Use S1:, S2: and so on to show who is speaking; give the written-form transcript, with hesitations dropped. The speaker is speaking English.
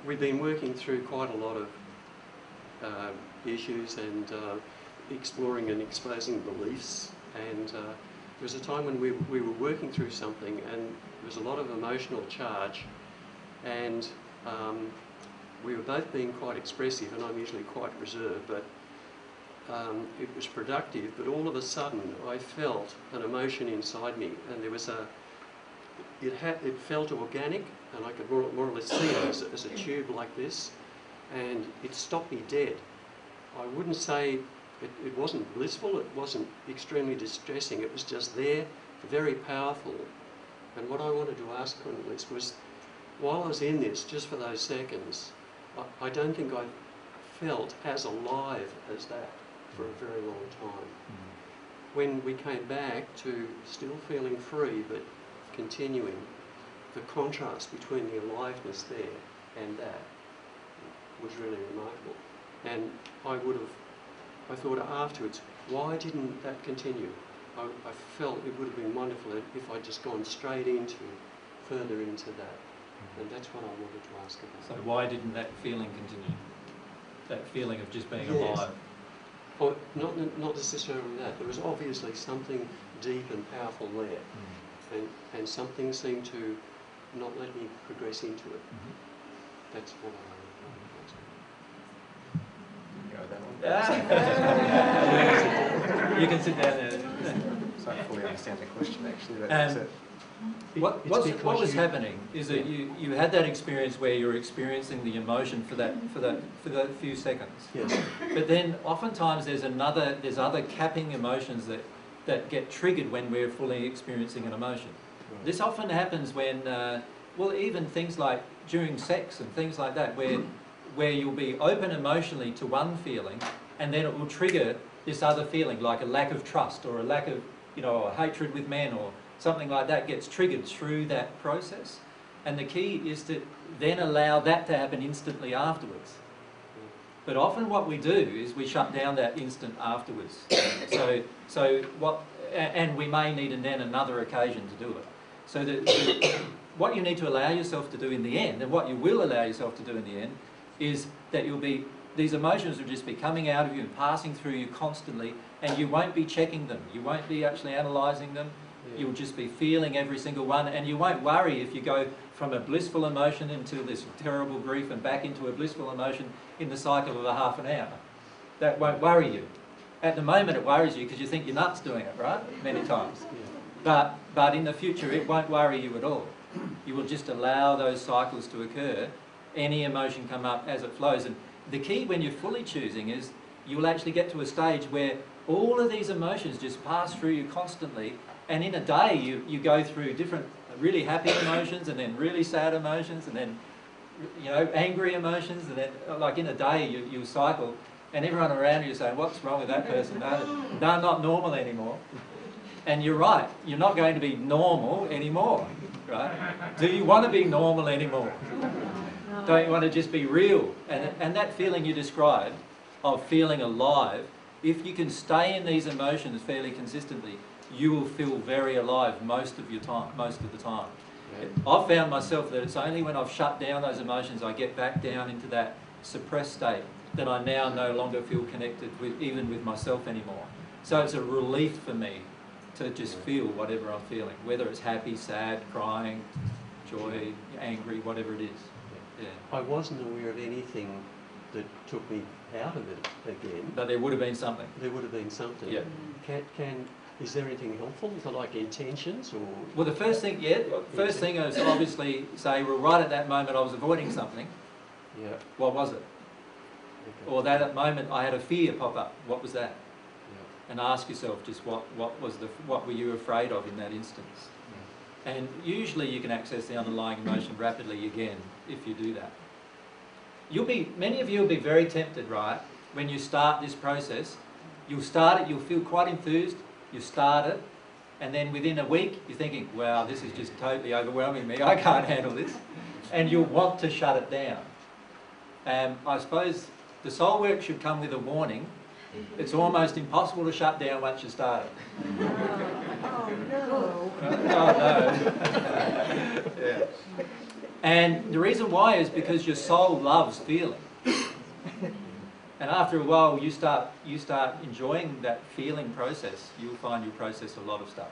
S1: we've been working through quite a lot of issues and exploring and exposing beliefs, and there was a time when we were working through something and there was a lot of emotional charge, and we were both being quite expressive, and I'm usually quite reserved, but it was productive. But all of a sudden I felt an emotion inside me, and there was it felt organic, and I could more or less see it as a tube like this, and it stopped me dead. I wouldn't say it wasn't blissful, it wasn't extremely distressing, it was just there, very powerful. And what I wanted to ask Cornelis was, while I was in this, just for those seconds, I don't think I felt as alive as that for a very long time. When we came back to still feeling free but continuing, the contrast between the aliveness there and that was really remarkable. And I thought afterwards, why didn't that continue? I felt it would have been wonderful if I'd just gone straight further into that. And that's what I wanted to ask about.
S2: So why didn't that feeling continue? That feeling of just being alive?
S1: Well, not necessarily that. There was obviously something deep and powerful there. And something seemed to not let me progress into it. That's what I
S2: You can sit down there.
S3: So I fully understand the question, actually.
S2: What was happening is that you had that experience where you're experiencing the emotion for that few seconds.
S1: Yes.
S2: But then oftentimes there's other capping emotions that get triggered when we're fully experiencing an emotion. Right. This often happens when, well, even things like during sex and things like that, where you'll be open emotionally to one feeling, and then it will trigger this other feeling, like a lack of trust or a lack of, or hatred with men or something like that gets triggered through that process. And the key is to then allow that to happen instantly afterwards. But often what we do is we shut down that instant afterwards. And we may need then another occasion to do it. So what you need to allow yourself to do in the end, and what you will allow yourself to do in the end, is that these emotions will just be coming out of you and passing through you constantly, and you won't be checking them. You won't be actually analysing them. Yeah. You'll just be feeling every single one, and you won't worry if you go from a blissful emotion into this terrible grief and back into a blissful emotion in the cycle of a half an hour. That won't worry you. At the moment it worries you because you think you're nuts doing it, right? Many times. Yeah. But in the future it won't worry you at all. You will just allow those cycles to occur, any emotion come up as it flows. And the key when you're fully choosing is you will actually get to a stage where all of these emotions just pass through you constantly, and in a day you go through different really happy emotions, and then really sad emotions, and then angry emotions, and then like in a day you cycle, and everyone around you is saying, what's wrong with that person? No, they're not normal anymore. And you're right, you're not going to be normal anymore, right? Do you want to be normal anymore? Don't you want to just be real? And that feeling you described of feeling alive, if you can stay in these emotions fairly consistently, you will feel very alive most of the time. Yeah. I've found myself that it's only when I've shut down those emotions I get back down into that suppressed state that I now no longer feel connected even with myself anymore. So it's a relief for me to just feel whatever I'm feeling, whether it's happy, sad, crying, joy, angry, whatever it is. Yeah.
S1: I wasn't aware of anything that took me out of it again.
S2: But there would have been something.
S1: There would have been something.
S2: Yeah.
S1: Is there anything helpful for like intentions or?
S2: Well, the first thing is obviously say, well, right at that moment I was avoiding something.
S1: Yeah.
S2: What was it? Okay. Or that at moment I had a fear pop up. What was that? Yeah. And ask yourself just what were you afraid of in that instance? Yeah. And usually you can access the underlying emotion rapidly again if you do that. Many of you will be very tempted, right? When you start this process, you'll start it, you'll feel quite enthused, you start it, and then within a week you're thinking, wow, this is just totally overwhelming me, I can't handle this. And you'll want to shut it down. I suppose the soul work should come with a warning. It's almost impossible to shut down once you start it.
S4: Oh no.
S2: Oh no. Yeah. And the reason why is because your soul loves feeling. And after a while, you start enjoying that feeling process. You'll find you process a lot of stuff.